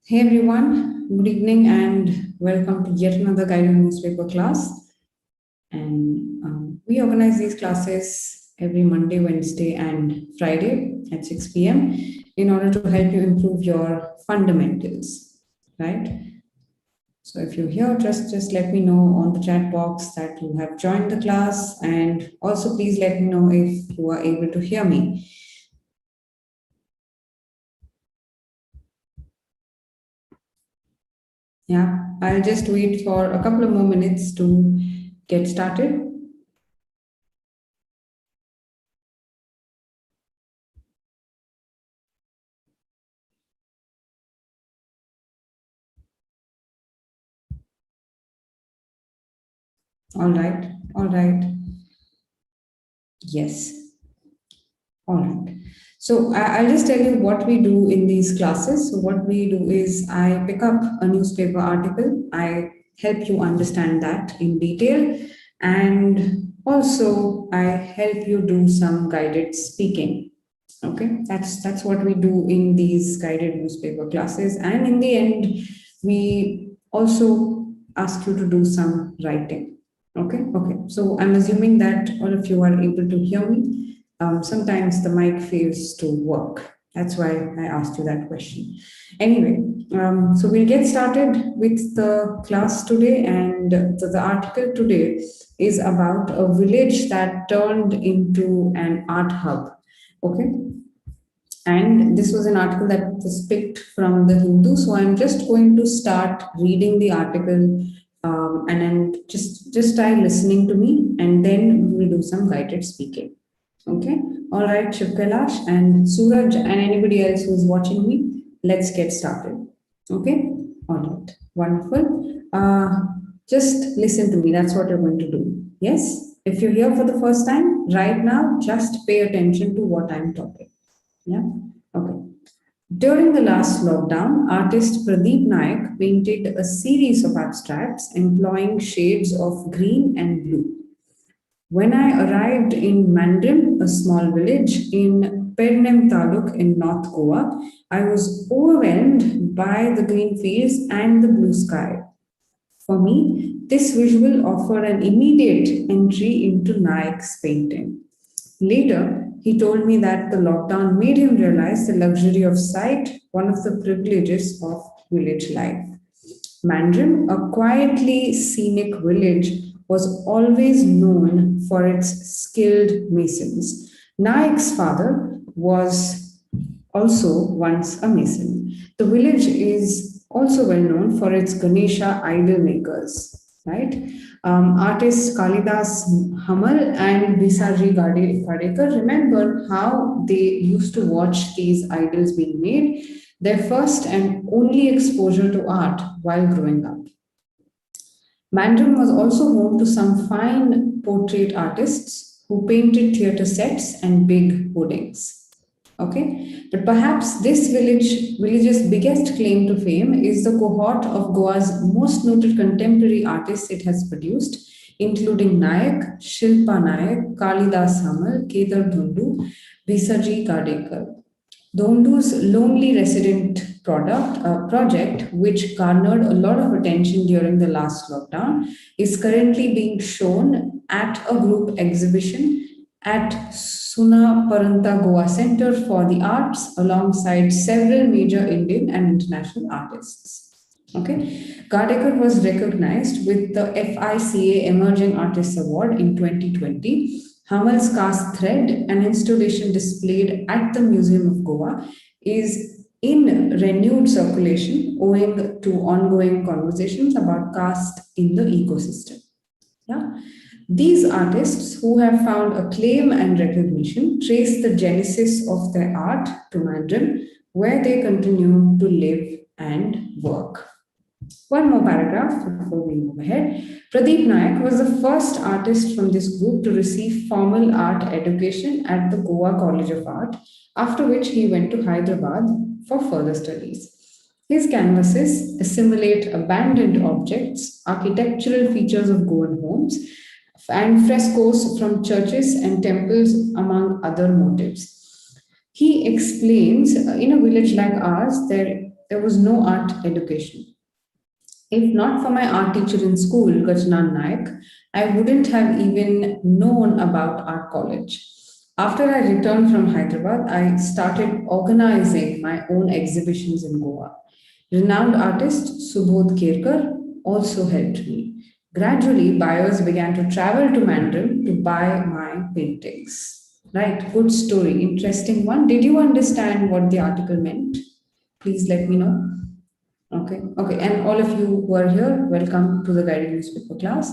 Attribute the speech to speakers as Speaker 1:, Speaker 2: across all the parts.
Speaker 1: Hey everyone, good evening and welcome to yet another guided newspaper class. And we organize these classes every Monday, Wednesday, and Friday at 6 p.m. in order to help you improve your fundamentals, right? So if you're here, just let me know on the chat box that you have joined the class, and also please let me know if you are able to hear me. Yeah, I'll just wait for a couple of more minutes to get started. All right, all right. Yes, all right. So I'll just tell you what we do in these classes. So what we do is I pick up a newspaper article, I help you understand that in detail, and also I help you do some guided speaking. Okay, that's what we do in these guided newspaper classes, and in the end, we also ask you to do some writing. Okay. So I'm assuming that all of you are able to hear me. Sometimes the mic fails to work. That's why I asked you that question. Anyway, so we'll get started with the class today, and the article today is about a village that turned into an art hub. Okay, and this was an article that was picked from the Hindu. So I'm just going to start reading the article, and then just try listening to me, and then we will do some guided speaking. Okay. All right, Shiv Kailash and Suraj and anybody else who's watching me, let's get started. Okay. All right. Wonderful. Just listen to me. That's what you're going to do. Yes. If you're here for the first time, right now, just pay attention to what I'm talking. Yeah. Okay. During the last lockdown, artist Pradeep Nayak painted a series of abstracts employing shades of green and blue. When I arrived in Mandrim, a small village in Pernem Taluk in North Goa, I was overwhelmed by the green fields and the blue sky. For me, this visual offered an immediate entry into Nayak's painting. Later, he told me that the lockdown made him realize the luxury of sight, one of the privileges of village life. Mandrim, a quietly scenic village, was always known for its skilled masons. Nayak's father was also once a mason. The village is also well known for its Ganesha idol makers, right? Artists Kalidas Hamal and Bisaji Gadekar remember how they used to watch these idols being made, their first and only exposure to art while growing up. Mandrim was also home to some fine portrait artists who painted theatre sets and big hoardings. Okay, but perhaps this village's biggest claim to fame is the cohort of Goa's most noted contemporary artists it has produced, including Nayak, Shilpa Nayak, Kalidas Hamal, Kedar Dhundu, Visaji Kadekar. Dondu's Lonely Resident project, which garnered a lot of attention during the last lockdown, is currently being shown at a group exhibition at Suna Paranta Goa Center for the Arts alongside several major Indian and international artists. Okay, Gardekar was recognized with the FICA Emerging Artists Award in 2020. Hamal's cast thread, an installation displayed at the Museum of Goa, is in renewed circulation owing to ongoing conversations about caste in the ecosystem. Yeah. These artists who have found acclaim and recognition trace the genesis of their art to Mandrim, where they continue to live and work. One more paragraph before we move ahead. Pradeep Nayak was the first artist from this group to receive formal art education at the Goa College of Art, after which he went to Hyderabad for further studies. His canvases assimilate abandoned objects, architectural features of Goan homes, and frescoes from churches and temples, among other motifs. He explains in a village like ours, there was no art education. If not for my art teacher in school, Gajnan Nayak, I wouldn't have even known about art college. After I returned from Hyderabad, I started organizing my own exhibitions in Goa. Renowned artist Subodh Kerkar also helped me. Gradually, buyers began to travel to Mandarin to buy my paintings. Right, good story, interesting one. Did you understand what the article meant? Please let me know. Okay, okay. And all of you who are here, welcome to the guided newspaper class.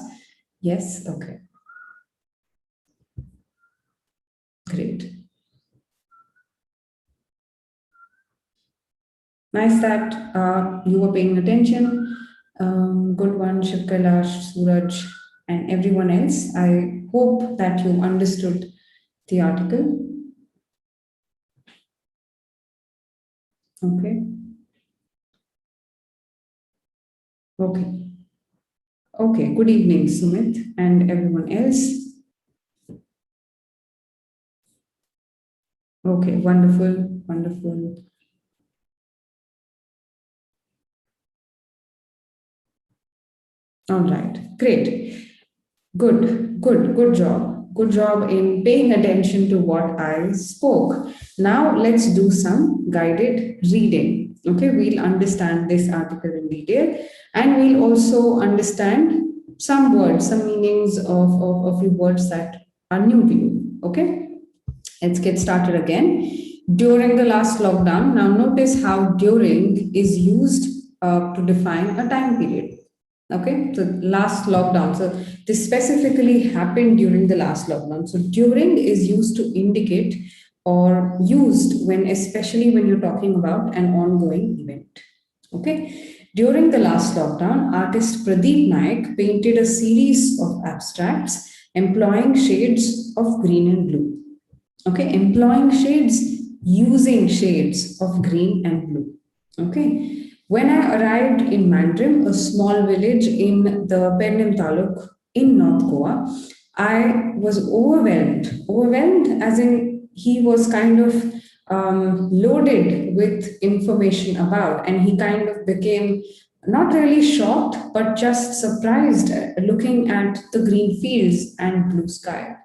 Speaker 1: Yes, okay, great. Nice that you were paying attention. Good one, Shiv Kailash, Suraj, and everyone else. I hope that you understood the article. Okay, okay, okay. Good evening, Sumit, and everyone else. Okay, wonderful, wonderful. All right, great. Good job. Good job in paying attention to what I spoke. Now let's do some guided reading. Okay, we'll understand this article in detail and we'll also understand some words, some meanings of few words that are new to you. Okay, let's get started again. During the last lockdown, now notice how during is used to define a time period. Okay, so last lockdown. So this specifically happened during the last lockdown. So during is used to indicate or used when, especially when you're talking about an ongoing event. Okay, during the last lockdown, artist Pradeep Nayak painted a series of abstracts employing shades of green and blue. Okay, employing shades, using shades of green and blue. Okay, when I arrived in Mandrim, a small village in the Pennim Taluk in North Goa, I was overwhelmed as in he was kind of loaded with information about, and he kind of became not really shocked but just surprised looking at the green fields and blue sky.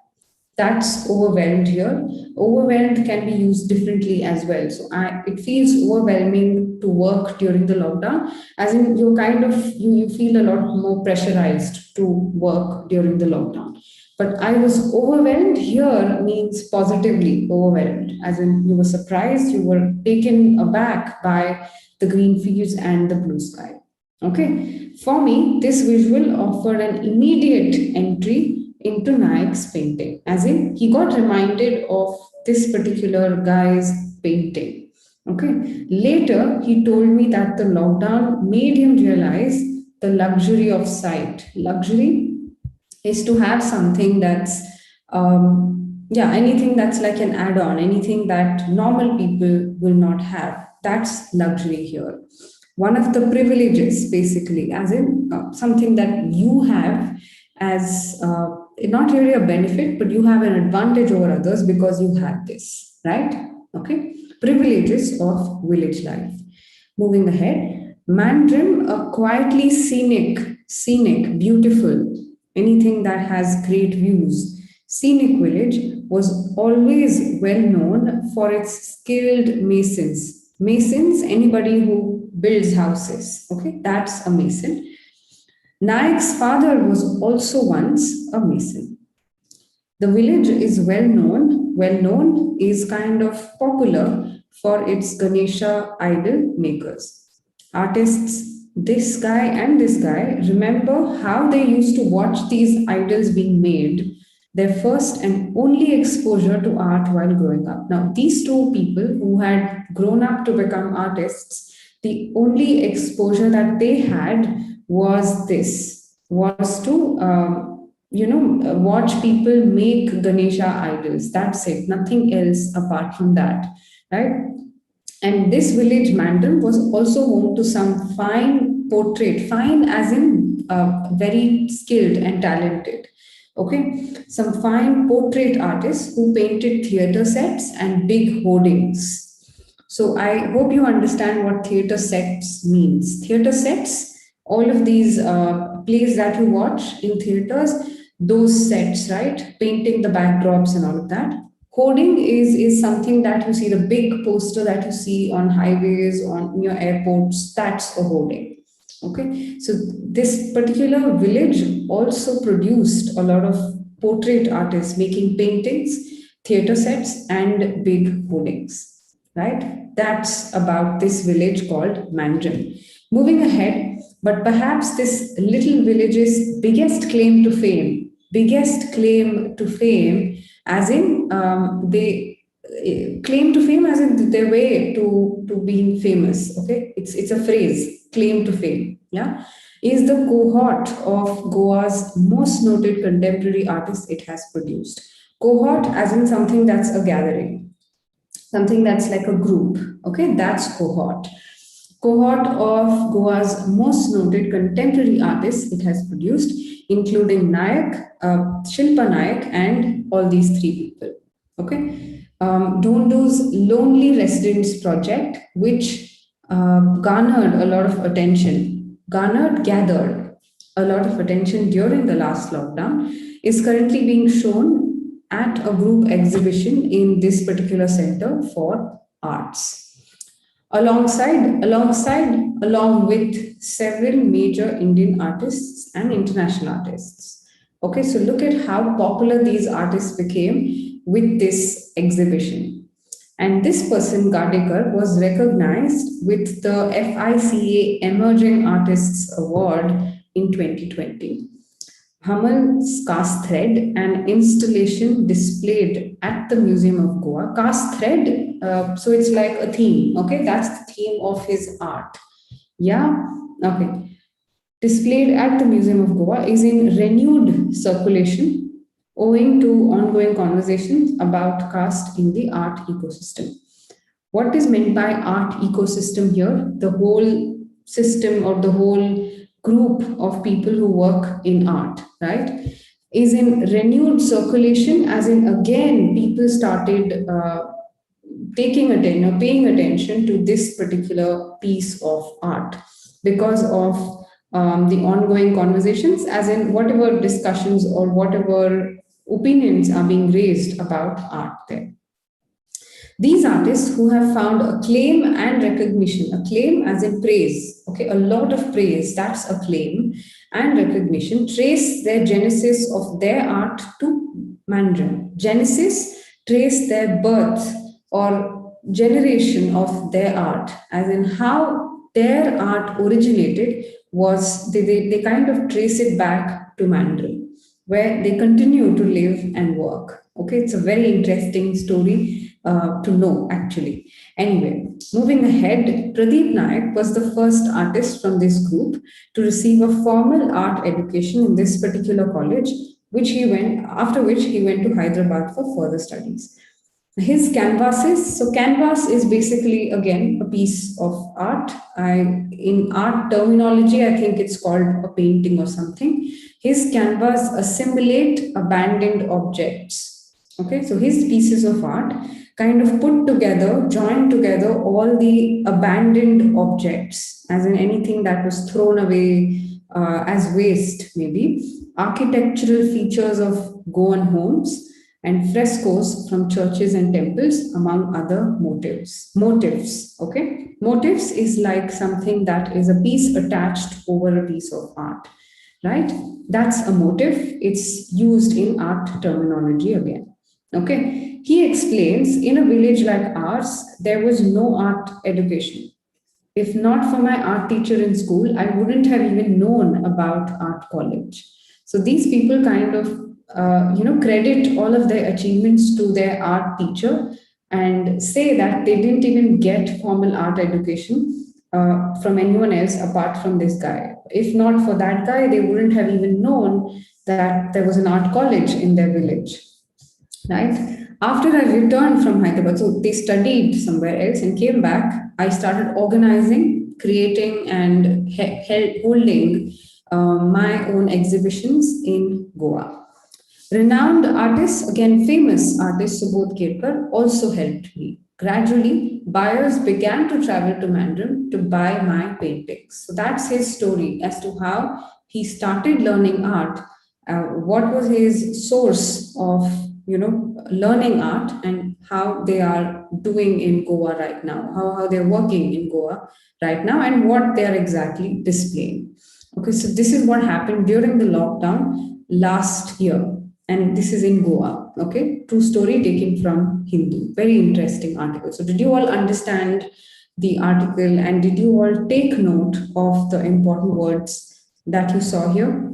Speaker 1: That's overwhelmed here. Overwhelmed can be used differently as well. So it feels overwhelming to work during the lockdown, as in you kind of you feel a lot more pressurized to work during the lockdown. But I was overwhelmed here means positively overwhelmed, as in you were surprised, you were taken aback by the green fields and the blue sky. Okay, for me, this visual offered an immediate entry into Nayak's painting, as in he got reminded of this particular guy's painting. Okay, later he told me that the lockdown made him realize the luxury of sight. Luxury is to have something that's yeah, anything that's like an add-on, anything that normal people will not have. That's luxury here. One of the privileges, basically, as in something that you have as not really a benefit, but you have an advantage over others because you have this, right? Okay, privileges of village life. Moving ahead, Mandrim, a quietly scenic, beautiful, anything that has great views. Scenic village was always well known for its skilled masons. Masons, anybody who builds houses, okay, that's a mason. Nayak's father was also once a mason. The village is well known is kind of popular for its Ganesha idol makers. Artists, this guy, remember how they used to watch these idols being made, their first and only exposure to art while growing up. Now, these two people who had grown up to become artists, the only exposure that they had was this, was to watch people make Ganesha idols. That's it, nothing else apart from that, right? And this village Mandal was also home to some fine portrait, fine as in very skilled and talented. Okay, some fine portrait artists who painted theater sets and big hoardings. So I hope you understand what theater sets means. Theater sets, all of these plays that you watch in theaters, those sets, right? Painting the backdrops and all of that. Hoarding is something that you see, the big poster that you see on highways, on your airports, that's a hoarding. Okay, so this particular village also produced a lot of portrait artists making paintings, theater sets, and big hoardings, right? That's about this village called Mandarin. Moving ahead, but perhaps this little village's biggest claim to fame, as in they claim to fame as in their way to being famous. Okay, it's a phrase, claim to fame. Yeah, is the cohort of Goa's most noted contemporary artists it has produced. Cohort, as in something that's a gathering, something that's like a group. Okay, that's cohort. Cohort of Goa's most noted contemporary artists it has produced, including Nayak, Shilpa Nayak, and all these three people. Okay, Dhondu's Lonely Residents project, which garnered a lot of attention, gathered a lot of attention during the last lockdown, is currently being shown at a group exhibition in this particular center for arts. Along with several major Indian artists and international artists. Okay, so look at how popular these artists became with this exhibition. And this person, Gadekar, was recognized with the FICA Emerging Artists Award in 2020. Hamal's cast thread, an installation displayed at the Museum of Goa. Cast thread, so it's like a theme, okay? That's the theme of his art. Yeah, okay. Displayed at the Museum of Goa is in renewed circulation owing to ongoing conversations about caste in the art ecosystem. What is meant by art ecosystem here? The whole system or the whole group of people who work in art, right, is in renewed circulation, as in again people started taking attention or paying attention to this particular piece of art because of the ongoing conversations, as in whatever discussions or whatever opinions are being raised about art there. These artists who have found acclaim and recognition, acclaim as in praise, okay, a lot of praise, that's acclaim, and recognition, trace their genesis of their art to Mandarin. Genesis, trace their birth or generation of their art, as in how their art originated was, they kind of trace it back to Mandarin, where they continue to live and work. Okay, it's a very interesting story to know actually. Anyway, moving ahead, Pradeep Nayak was the first artist from this group to receive a formal art education in this particular college, after which he went to Hyderabad for further studies. His canvases, so canvas is basically again a piece of art. In art terminology, I think it's called a painting or something. His canvas assimilate abandoned objects. Okay, so his pieces of art kind of join together all the abandoned objects, as in anything that was thrown away as waste, maybe, architectural features of Goan homes, and frescoes from churches and temples, among other motifs. Motifs, okay? Motifs is like something that is a piece attached over a piece of art, right? That's a motif. It's used in art terminology again, okay? He explains, in a village like ours, there was no art education. If not for my art teacher in school, I wouldn't have even known about art college. So these people kind of credit all of their achievements to their art teacher and say that they didn't even get formal art education from anyone else apart from this guy. If not for that guy, they wouldn't have even known that there was an art college in their village, right? After I returned from Hyderabad, so they studied somewhere else and came back, I started organizing, creating, and holding my own exhibitions in Goa. Renowned artists, again famous artist Subodh Kirkar, also helped me. Gradually, buyers began to travel to Mandarin to buy my paintings. So that's his story as to how he started learning art. What was his source of learning art, and how they are doing in Goa right now, how they're working in Goa right now, and what they are exactly displaying. Okay, so this is what happened during the lockdown last year, and this is in Goa. Okay, true story taken from Hindu. Very interesting article. So, did you all understand the article, and did you all take note of the important words that you saw here?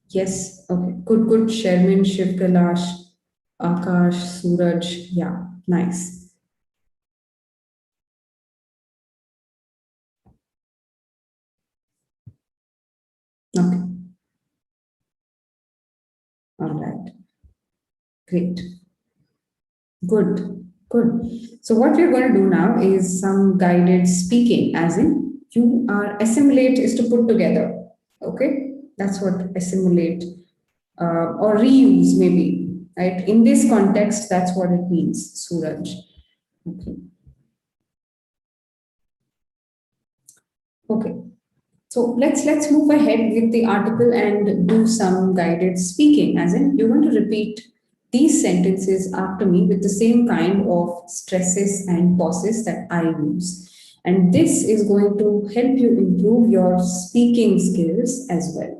Speaker 1: Yes. Okay. Good. Good. Sherman, Shiv Kailash, Akash, Suraj. Yeah. Nice. Okay. All right. Great. Good, good. So what we're going to do now is some guided speaking, as in you are assimilate is to put together. Okay, that's what assimilate or reuse maybe. Right. In this context, that's what it means, Suraj. Okay. Okay. So let's move ahead with the article and do some guided speaking, as in you're going to repeat these sentences after me with the same kind of stresses and pauses that I use. And this is going to help you improve your speaking skills as well.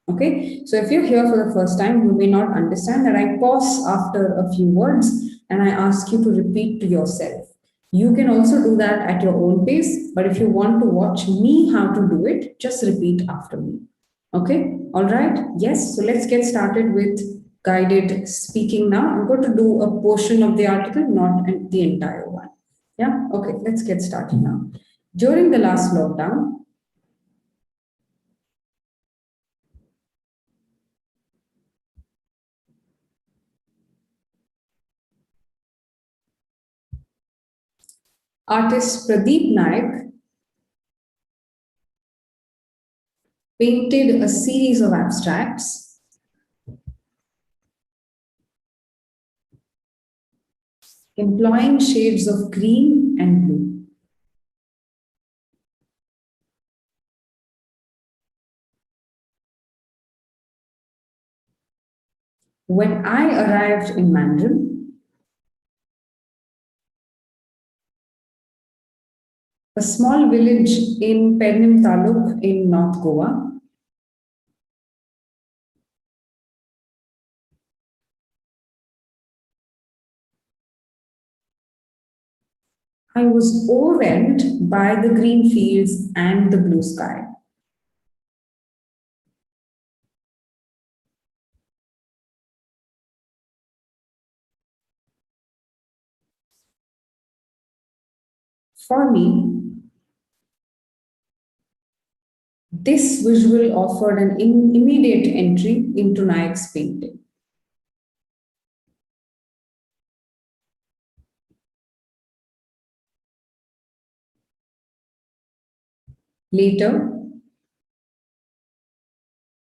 Speaker 1: Okay, so if you're here for the first time, you may not understand that I pause after a few words and I ask you to repeat to yourself. You can also do that at your own pace, but if you want to watch me how to do it, just repeat after me. Okay, all right, yes, so let's get started with guided speaking now. I'm going to do a portion of the article, not the entire one. Yeah, okay, let's get started now. During the last lockdown, artist Pradeep Nayak painted a series of abstracts employing shades of green and blue. When I arrived in Mandarin, a small village in Pernim Taluk in North Goa, I was overwhelmed by the green fields and the blue sky. For me, this visual offered an immediate entry into Nayak's painting. Later,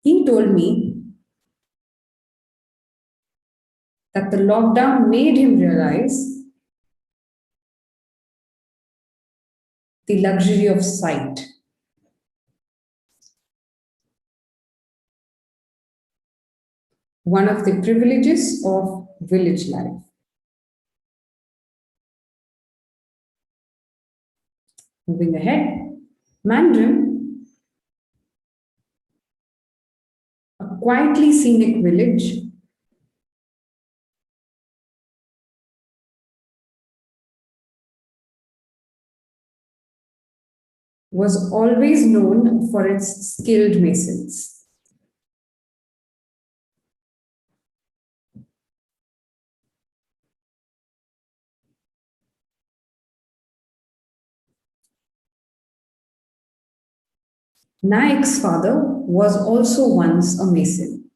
Speaker 1: he told me that the lockdown made him realize the luxury of sight. One of the privileges of village life. Moving ahead, Mandarin, a quietly scenic village, was always known for its skilled masons. Nayak's father was also once a mason.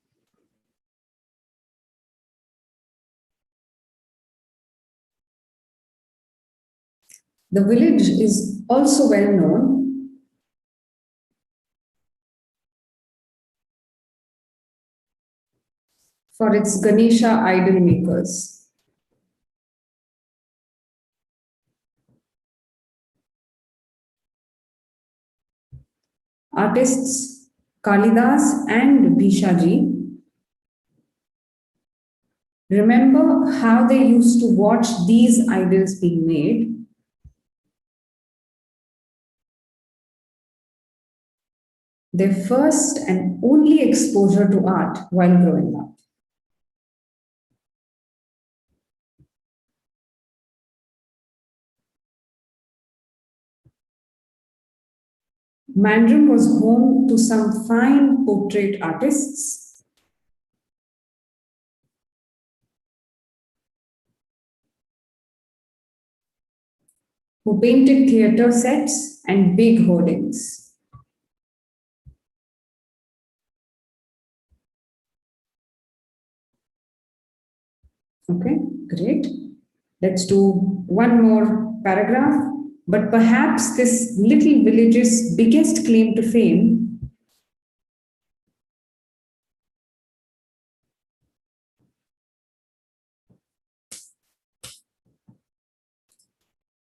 Speaker 1: The village is also well known for its Ganesha idol makers. Artists Kalidas and Bhishaji remember how they used to watch these idols being made. Their first and only exposure to art while growing up. Mandram was home to some fine portrait artists who painted theatre sets and big hoardings. Okay, great. Let's do one more paragraph. But perhaps this little village's biggest claim to fame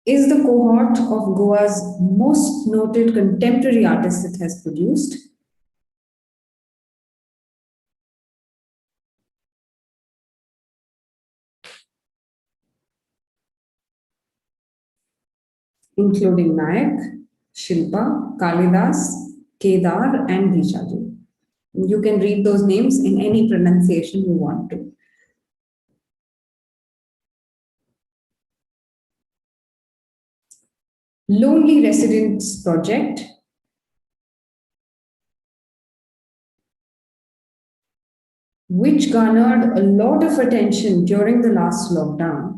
Speaker 1: is the cohort of Goa's most noted contemporary artists it has produced. Including Nayak, Shilpa, Kalidas, Kedar, and Bhishaji. You can read those names in any pronunciation you want to. Lonely Residents Project, which garnered a lot of attention during the last lockdown,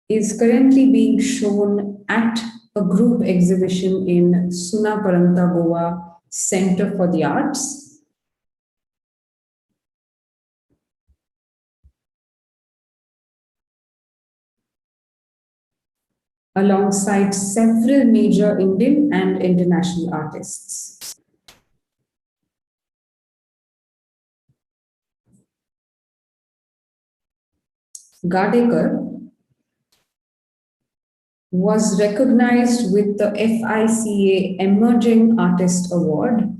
Speaker 1: is currently being shown at a group exhibition in Sunaparanta, Goa Center for the Arts. Alongside several major Indian and international artists. Gadekar was recognized with the FICA Emerging Artist Award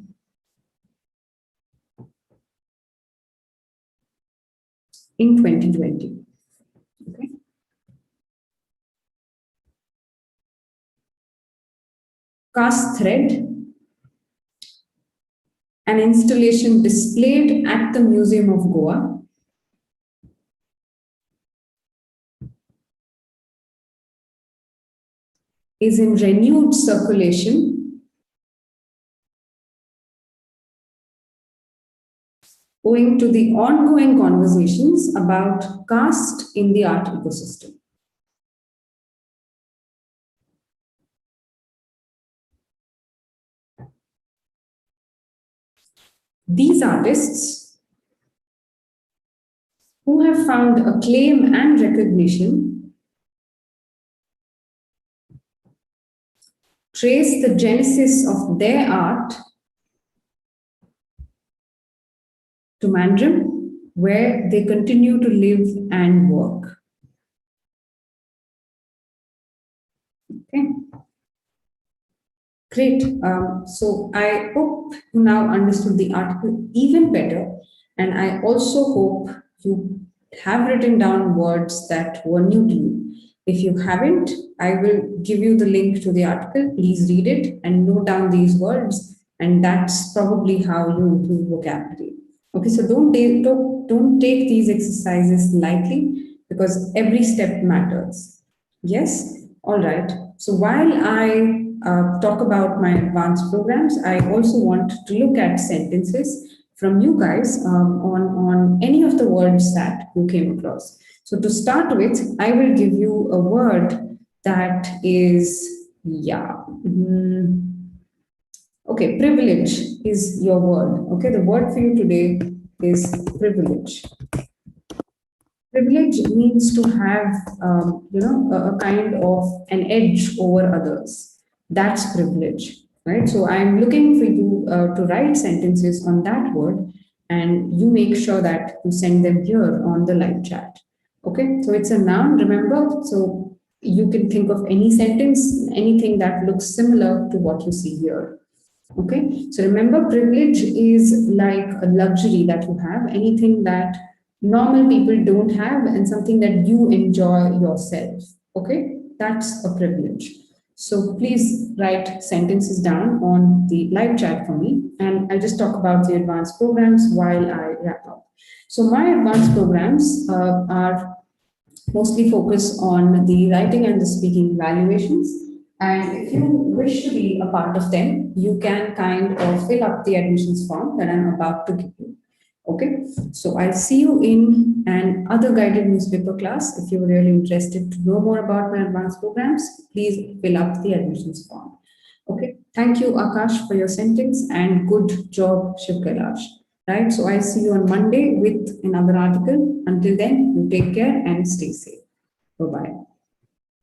Speaker 1: in 2020. Okay. Cast Thread, an installation displayed at the Museum of Goa, is in renewed circulation owing to the ongoing conversations about caste in the art ecosystem. These artists, who have found acclaim and recognition, trace the genesis of their art to Mandram, where they continue to live and work. Okay. Great. So I hope you now understood the article even better, and I also hope you have written down words that were new to you. If you haven't, I will give you the link to the article. Please read it and note down these words, and that's probably how you improve vocabulary. Okay, so don't take these exercises lightly because every step matters. Yes? All right. So while I talk about my advanced programs, I also want to look at sentences from you guys on any of the words that you came across. So to start with, I will give you a word that is, okay, privilege is your word. Okay, the word for you today is privilege. Privilege means to have, a kind of an edge over others. That's privilege. right? So I'm looking for you to write sentences on that word, and you make sure that you send them here on the live chat. Okay, so it's a noun, remember? So you can think of any sentence, anything that looks similar to what you see here. Okay, so remember, privilege is like a luxury that you have, anything that normal people don't have, and something that you enjoy yourself. Okay, that's a privilege. So please write sentences down on the live chat for me, and I'll just talk about the advanced programs while I wrap up. So my advanced programs are mostly focus on the writing and the speaking evaluations. And if you wish to be a part of them, you can kind of fill up the admissions form that I'm about to give you. Okay, so I'll see you in an other guided newspaper class. If you're really interested to know more about my advanced programs, please fill up the admissions form. Okay, thank you, Akash, for your sentence, and good job, Shiv Kailash. Right, so I'll see you on Monday with another article. Until then, you take care and stay safe. Bye bye.